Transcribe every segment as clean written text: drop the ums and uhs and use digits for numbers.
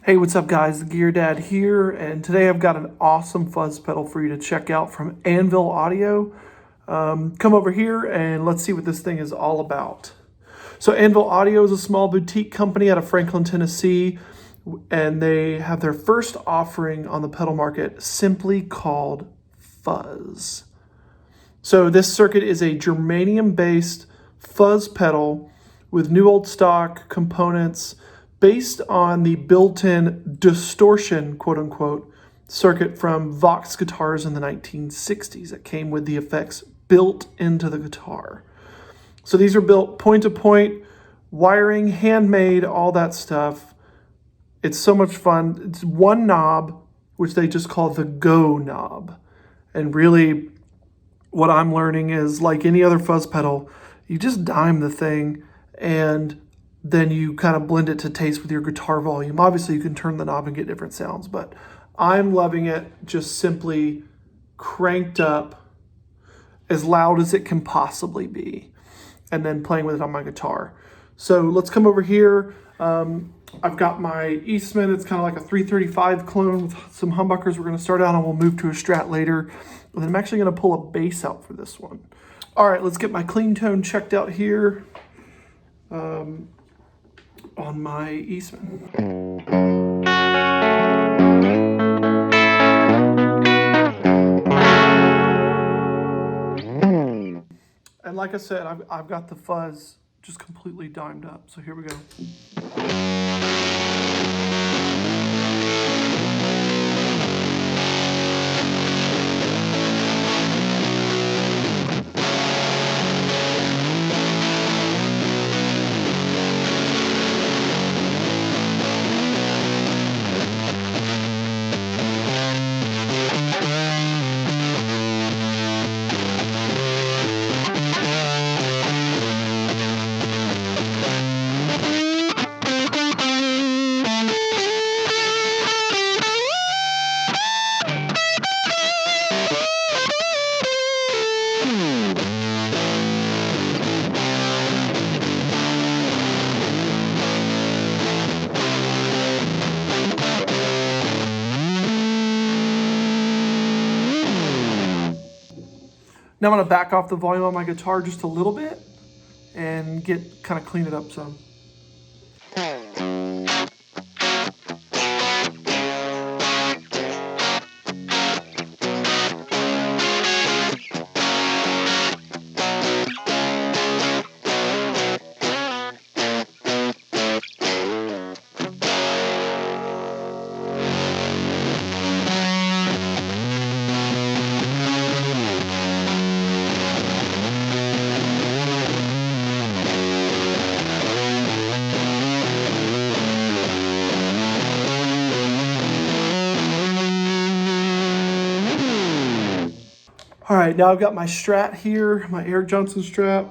Hey, what's up guys? TheGearDad here, and today I've got an awesome fuzz pedal for you to check out from Anvil Audio. Come over here and let's see what this thing is all about. So Anvil Audio is a small boutique company out of Franklin, Tennessee, and they have their first offering on the pedal market simply called Fuzz. So this circuit is a germanium-based fuzz pedal with new old stock components based on the built-in distortion, quote-unquote, circuit from Vox guitars in the 1960s that came with the effects built into the guitar. So these are built point-to-point, wiring, handmade, all that stuff. It's so much fun. It's one knob, which they just call the Go knob. And really, what I'm learning is, like any other fuzz pedal, you just dime the thing and then you kind of blend it to taste with your guitar volume. Obviously, you can turn the knob and get different sounds, but I'm loving it just simply cranked up as loud as it can possibly be, and then playing with it on my guitar. So let's come over here. I've got my Eastman. It's kind of like a 335 clone with some humbuckers. We're going to start out and we'll move to a Strat later. And then I'm actually going to pull a bass out for this one. All right, let's get my clean tone checked out here on my Eastman. And like I said, I've got the fuzz just completely dimed up. So here we go. Now I'm going to back off the volume on my guitar just a little bit and kind of clean it up some. All right, now I've got my Strat here, my Eric Johnson Strat.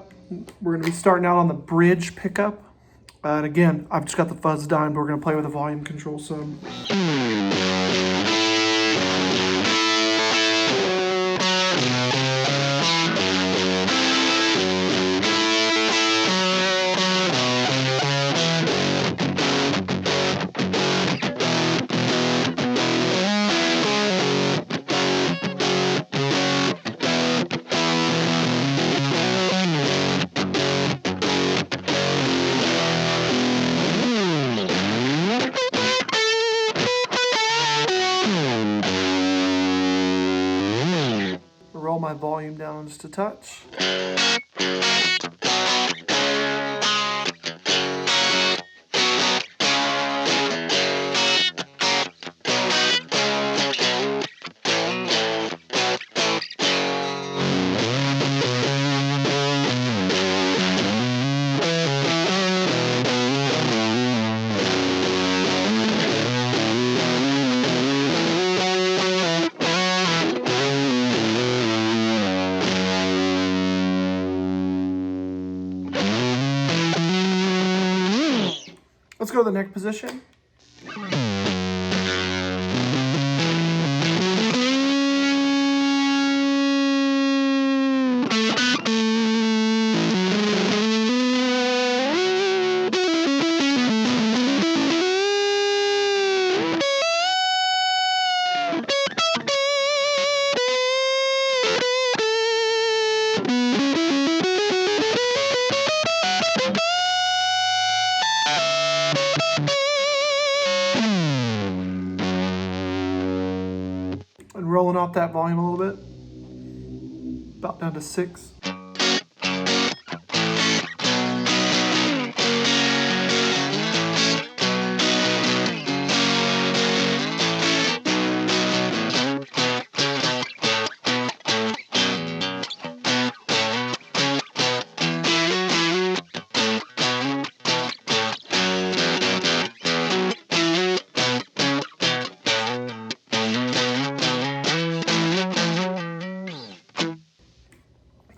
We're gonna be starting out on the bridge pickup. And again, I've just got the fuzz dimed. We're gonna play with the volume control some. Roll my volume down just a touch. Let's go to the neck position. rolling off that volume a little bit. About down to 6.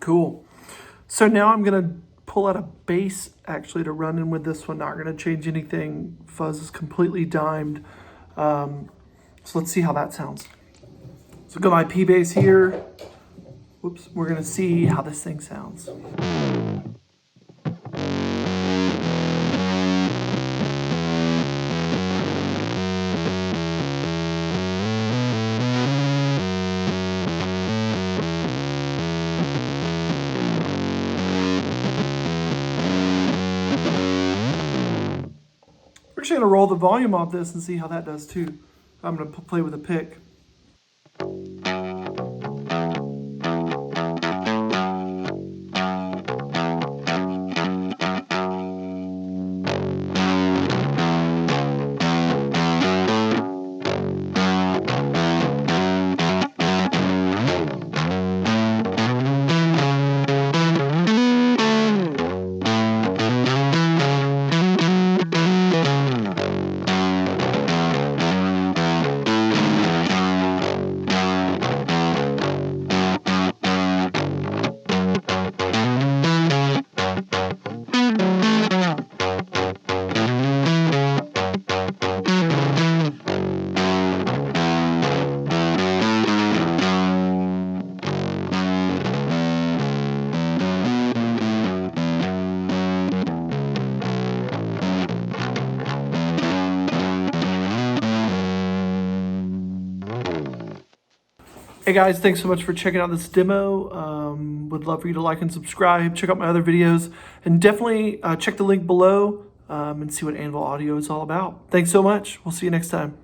Cool. So now I'm going to pull out a bass actually to run in with this one. Not going to change anything. Fuzz is completely dimed. So let's see how that sounds. So got my P bass here. Whoops. We're going to see how this thing sounds. We're actually going to roll the volume off this and see how that does too. I'm going to play with a pick. Hey guys, thanks so much for checking out this demo. Would love for you to like and subscribe, check out my other videos, and definitely check the link below and see what Anvil Audio is all about. Thanks so much. We'll see you next time.